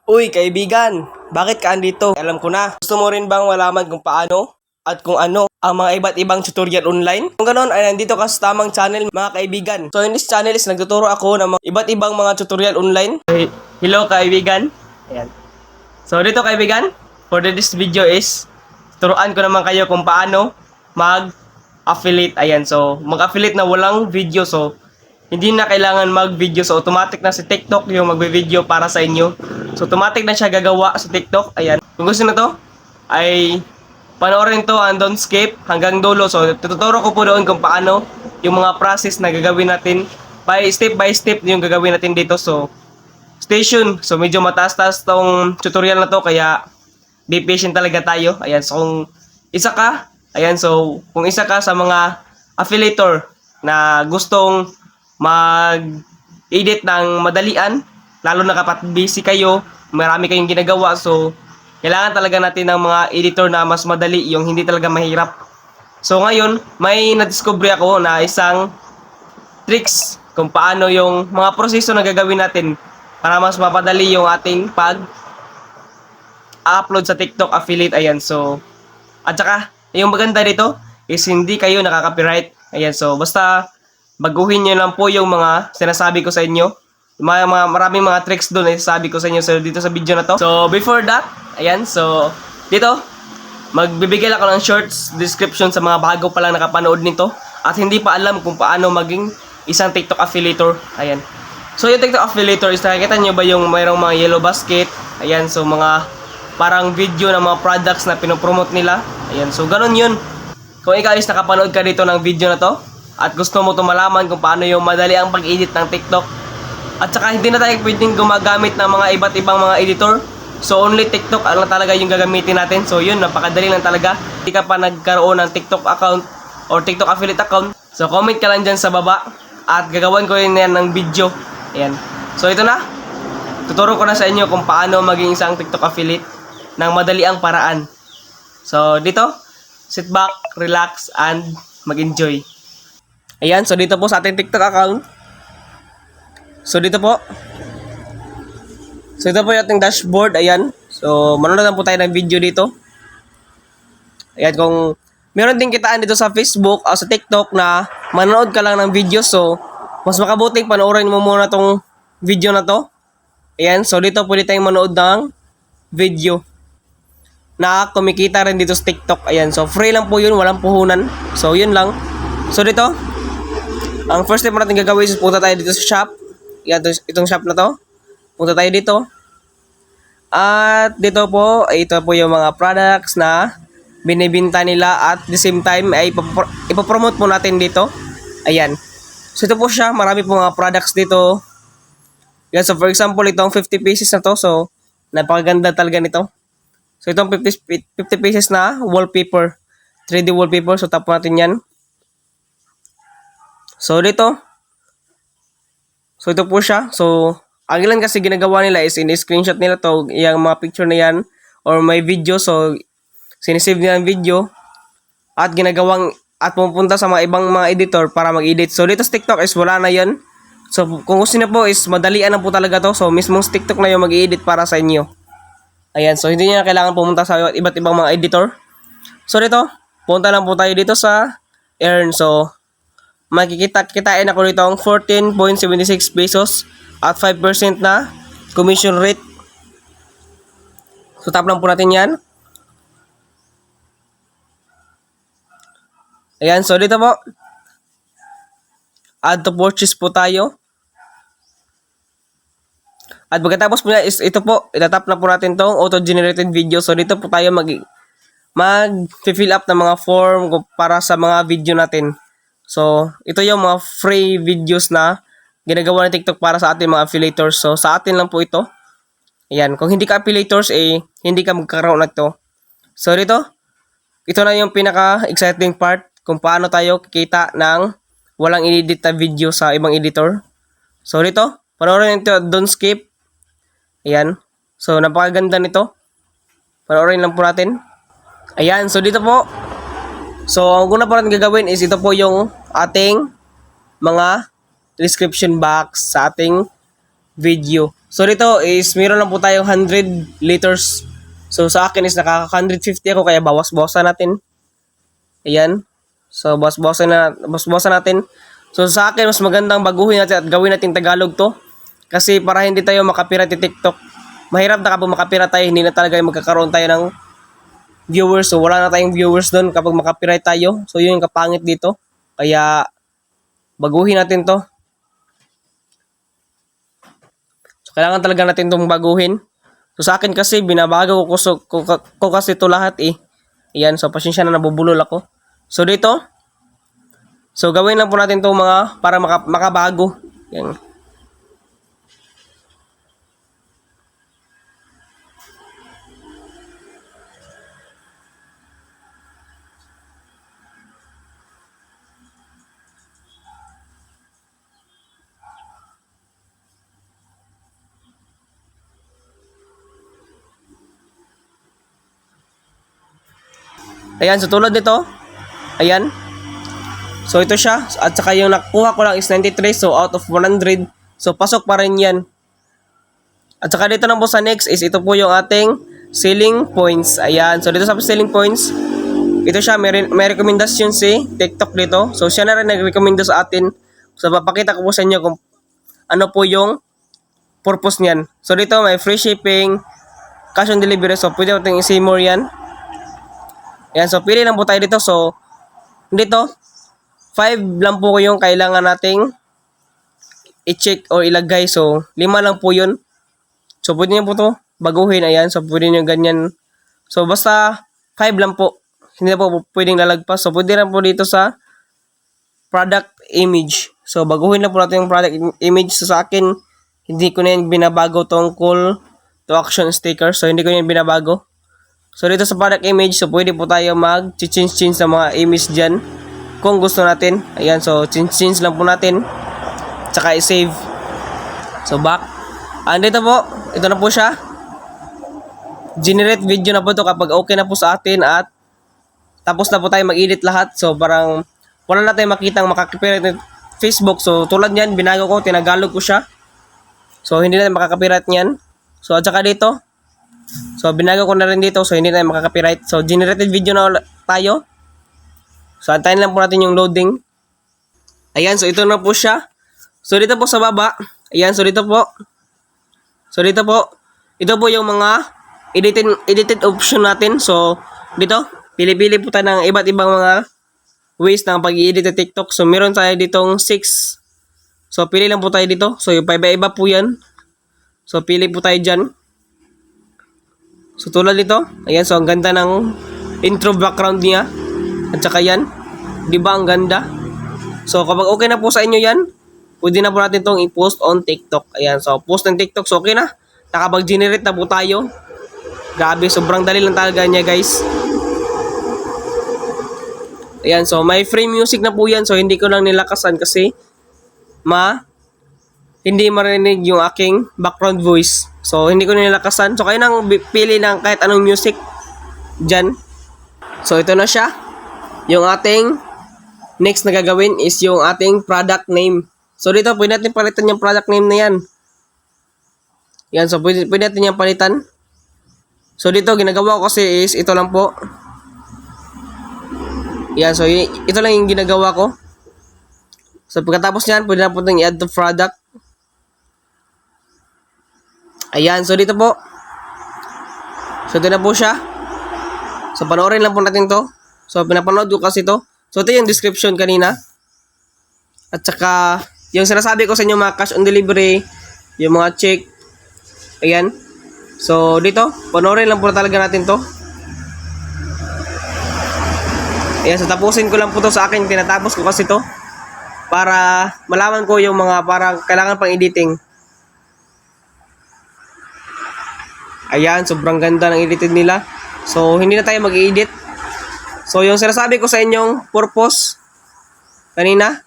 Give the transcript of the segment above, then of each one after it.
Uy, kaibigan, bakit ka andito? Alam ko na. Gusto mo rin bang malaman kung paano at kung ano ang mga iba't ibang tutorial online? Kung ganoon ay nandito ka sa tamang channel mga kaibigan. So in this channel is nagtuturo ako ng mga iba't ibang mga tutorial online. Hello kaibigan. Ayan. So dito kaibigan, for this video is turuan ko naman kayo kung paano mag-affiliate. Ayan, so mag-affiliate na walang video. So hindi na kailangan mag-video. So automatic na si TikTok yung magbe-video para sa inyo. So automatic na siya gagawa sa TikTok. Ayan. Kung gusto na to, ay panoorin to and don't skip hanggang dulo. So tuturo ko po doon kung paano yung mga process na gagawin natin. By step yung gagawin natin dito. So stay tuned. So medyo mataas-taas tong tutorial na to, kaya be patient talaga tayo. Ayan. So kung isa ka, ayan, so kung isa ka sa mga affiliator na gustong mag-edit ng madalian, lalo na kapag busy kayo, marami kayong ginagawa, so kailangan talaga natin ng mga editor na mas madali, yung hindi talaga mahirap. So ngayon, may na-discover ako na isang tricks kung paano yung mga proseso na gagawin natin para mas mapadali yung ating pag-upload sa TikTok affiliate. Ayan, so at saka yung maganda dito is hindi kayo nakaka-copyright. Ayan, so basta baguhin nyo lang po yung mga sinasabi ko sa inyo. Maraming mga tricks doon na sabi ko sa inyo dito sa video na to. So before that, ayan, so dito magbibigay lang ako ng short description sa mga bago pa lang nakapanood nito at hindi pa alam kung paano maging isang TikTok affiliator. Ayan. So yung TikTok affiliator is, nakikita nyo ba yung mayroong mga yellow basket? Ayan, so mga parang video ng mga products na pinopromote nila. Ayan, so ganun yun. Kung ikaw is nakapanood ka dito ng video na to at gusto mo malaman kung paano yung madali ang pag-edit ng TikTok, at saka hindi na tayo pwedeng gumagamit ng mga iba't ibang mga editor, so only TikTok lang talaga yung gagamitin natin. So yun, napakadali lang talaga. Hindi ka pa nagkaroon ng TikTok account or TikTok affiliate account, so comment ka lang dyan sa baba at gagawan ko rin yan ng video. Ayan, so ito na, tuturo ko na sa inyo kung paano maging isang TikTok affiliate ng madali ang paraan. So dito, sit back, relax, and mag-enjoy. Ayan, so dito po sa ating TikTok account. So dito po. So ito po yung ating dashboard. Ayan. So manonood lang po tayo ng video dito. Ayan, kung meron din kitaan dito sa Facebook o sa TikTok na manonood ka lang ng video, so mas makabuting panoorin mo muna tong video na to. Ayan, so dito pwede tayong manood ng video na kumikita rin dito sa TikTok. Ayan, so free lang po yun, walang puhunan. So yun lang. So dito, ang first step natin gagawin is punta tayo dito sa shop. Yan, itong shop na to. Punta tayo dito. At dito po, ito po yung mga products na binibenta nila at the same time ay ipopromote po natin dito. Ayan. So ito po siya, marami po mga products dito. Yan, so for example, itong 50 pieces na to. So napakaganda talaga nito. So itong 50 pieces na wallpaper, 3D wallpaper. So tap natin yan. So dito, so ito po siya. So ang ilan kasi ginagawa nila is in-screenshot nila to, yung mga picture na yan or may video. So sinisave nila ang video at ginagawang at pupunta sa mga ibang mga editor para mag-edit. So dito sa TikTok is wala na yan. So kung gusto niyo po is madalian na po talaga to. So mismong TikTok na yung mag-edit para sa inyo. Ayan, so hindi niya kailangan pumunta sa iba't ibang mga editor. So dito, punta lang po tayo dito sa earn. So kitain ako dito ang 14.76 pesos at 5% na commission rate. So tap lang po natin yan. Ayan, so dito po, add to purchase po tayo. At pagkatapos po is ito po, itatap na po natin tong auto-generated video. So dito po tayo mag-fill up ng mga form para sa mga video natin. So ito yung mga free videos na ginagawa ng TikTok para sa ating mga affiliators. So sa atin lang po ito. Ayan, kung hindi ka affiliators, hindi ka magkakaroon na ito. So dito, ito na yung pinaka-exciting part kung paano tayo kikita ng walang edit na video sa ibang editor. So dito, panoorin ito, don't skip. Ayan. So napakaganda nito. Panoorin lang po natin. Ayan, so dito po. So ang una po natin gagawin is ito po yung ating mga description box sa ating video. So dito is meron lang po tayong 100 liters. So sa akin is nakaka 150 ako kaya bawas-bawasan natin. Ayan. So bawas-bawasan natin. So sa akin mas magandang baguhin natin at gawin natin Tagalog to. Kasi para hindi tayo makapirate TikTok. Mahirap na kapag makapirate tayo, hindi na talaga magkakaroon tayo ng viewers. So wala na tayong viewers doon kapag makapirate tayo. So yun yung kapangit dito. Kaya baguhin natin to. So kailangan talaga natin itong baguhin. So sa akin kasi binabago ko kasi ito lahat eh. Ayan, so pasensya na nabubulol ako. So dito, so gawin lang po natin itong mga para makabago. Yan. Ayan, so tulad nito. Ayan. So ito siya. At saka yung nakuha ko lang is 93. So out of 100. So pasok pa rin yan. At saka dito lang po sa next is ito po yung ating selling points. Ayan. So dito sa selling points, ito siya. May rekomendasyon si TikTok dito. So siya na rin nag-recommenda sa atin. So papakita ko po sa inyo kung ano po yung purpose niyan. So dito may free shipping, cash on delivery. So pwede natin i-see more yan. Ayan, so pili lang po tayo dito. So, dito, 5 lang po yung kailangan nating i-check o ilagay. So, 5 lang po yun. So, pwede nyo po to baguhin. Ayan, so pwede nyo ganyan. So, basta 5 lang po. Hindi na po pwedeng lalagpas. So, pwede lang po dito sa product image. So, baguhin na po natin yung product image. So, sa akin, hindi ko na yan binabago tong call to action sticker. So, hindi ko yan binabago. So dito sa product image, so pwede po tayo mag-change sa mga image dyan kung gusto natin. Ayan, so change lang po natin. Tsaka i-save. So back. Dito po, ito na po siya. Generate video na po to kapag okay na po sa atin at tapos na po tayo mag-edit lahat. So parang wala na tayong makitang makakapirate Facebook. So tulad niyan, binago ko, tinagalog ko siya. So hindi na makakapirate niyan. So at saka dito, so, binago ko na rin dito. So, hindi na makaka-copyright. So, generated video na tayo. So, antayin lang po natin yung loading. Ayan. So, ito na po siya. So, dito po sa baba. Ayan. So, dito po. So, dito po. Ito po yung mga edited option natin. So, dito. Pili-pili po tayo ng iba't ibang mga ways ng pag-i-edit sa TikTok. So, meron tayo ditong 6. So, pili lang po tayo dito. So, yung iba-iba po yan. So, pili po tayo dyan. So tulad nito, ayan, so ang ganda ng intro background niya. At saka yan, di ba ang ganda? So kapag okay na po sa inyo yan, pwede na po natin itong i-post on TikTok. Ayan, so post ng TikTok, so okay na. Nakapag-generate na po tayo. Grabe, sobrang dali lang talaga niya guys. Ayan, so may free music na po yan. So hindi ko lang nilakasan kasi hindi marinig yung aking background voice. So, hindi ko nilakasan. So, kayo nang pili ng kahit anong music dyan. So, ito na siya. Yung ating next na gagawin is yung ating product name. So, dito, pwede natin palitan yung product name na yan. Yan, so, pwede natin yung palitan. So, dito, ginagawa ko kasi is ito lang po. Yan, so, ito lang yung ginagawa ko. So, pagkatapos nyan, pwede na po itong i-add to product. Ayan, so dito po. So ito na po siya. So panoorin lang po natin to. So pinapanood ko kasi to. So ito yung description kanina. At saka yung sinasabi ko sa inyo mga cash on delivery, yung mga check. Ayan. So dito, panoorin lang po talaga natin to. Ayan, so tapusin ko lang po to sa akin. Tinatapos ko kasi to para malaman ko yung mga parang kailangan pang editing. Ayan, sobrang ganda ng edited nila. So, hindi na tayo mag-edit. So, yung sinasabi ko sa inyong purpose kanina.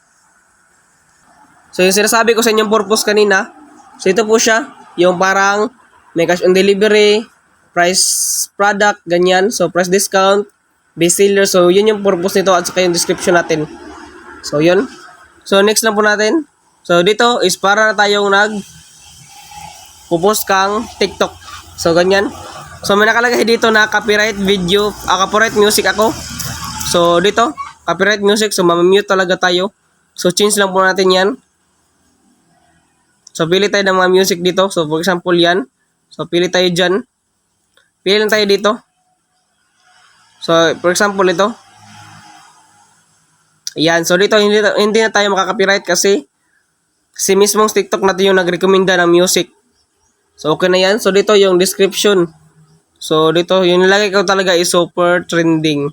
So, yung sinasabi ko sa inyong purpose kanina. So, ito po siya. Yung parang may cash on delivery, price product, ganyan. So, price discount, best seller. So, yun yung purpose nito at saka yung description natin. So, yun. So, next lang po natin. So, dito is para na tayong pupost kang TikTok. So ganyan. So may nakalagay dito na copyright video, copyright music ako. So dito, copyright music, so mamamute talaga tayo. So change lang po natin yan. So pili tayo ng mga music dito. So for example yan. So pili tayo dyan. Pili lang tayo dito. So for example ito. Ayan, so dito hindi na tayo makaka-copyright kasi mismong TikTok natin yung nagrekomenda ng music. So okay na yan. So dito yung description. So dito yung nilagay ko talaga is super trending.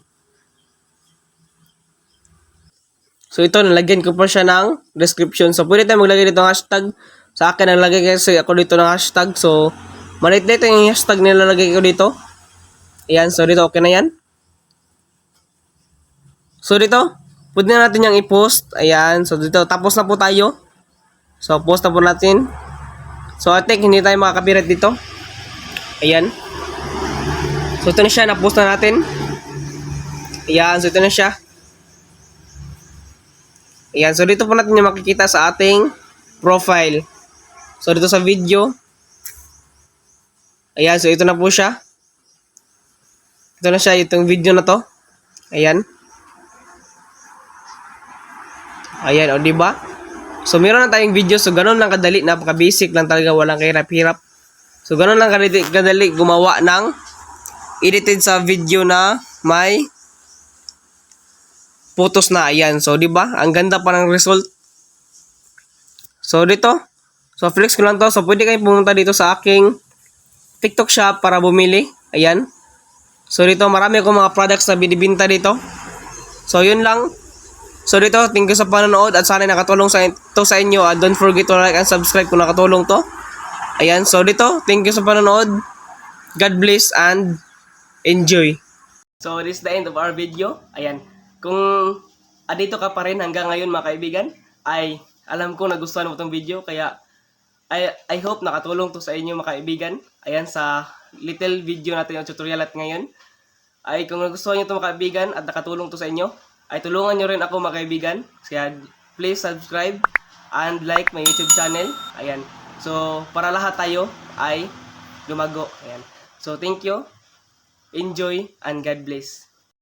So ito nalagyan ko pa siya ng description. So pwede tayo maglagay dito ng hashtag. Sa akin nalagay kasi ako dito ng hashtag. So malit dito yung hashtag nilalagay ko dito. Ayan, so dito okay na yan. So dito, pwede na natin yung i-post. Ayan, so dito tapos na po tayo. So post na po natin. So I think hindi tayo makaka-copyright dito. Ayan. So ito na siya, na-post na natin. Ayan, so ito na siya. Ayan, so dito po natin yung makikita sa ating profile. So dito sa video. Ayan, so ito na po siya. Ito na siya, itong video na to. Ayan. Ayan, o diba? So meron na tayong video, so ganun lang kadali, napaka-basic lang talaga, walang kahirap-hirap. So ganun lang kadali gumawa ng edited sa video na may photos na. Ayan, so di ba? Ang ganda pa ng result. So dito, so flex ko lang to. So pwede kayong pumunta dito sa aking TikTok shop para bumili. Ayan. So dito marami akong mga products na binibenta dito. So yun lang. So dito, thank you sa panonood at sana nakatulong to sa inyo. Don't forget to like and subscribe kung nakatulong to. Ayan, so dito, thank you sa panonood. God bless and enjoy. So this is the end of our video. Ayan. Kung adito ka pa rin hanggang ngayon mga kaibigan, ay alam ko nagustuhan mo itong video. Kaya I hope nakatulong to sa inyo mga kaibigan. Ayan, sa little video natin yung tutorial at ngayon. Ay kung nagustuhan nyo ito mga kaibigan at nakatulong to sa inyo, ay tulungan nyo rin ako mga kaibigan. Kaya please subscribe and like my YouTube channel. Ayan. So para lahat tayo ay lumago. Ayan. So thank you. Enjoy and God bless.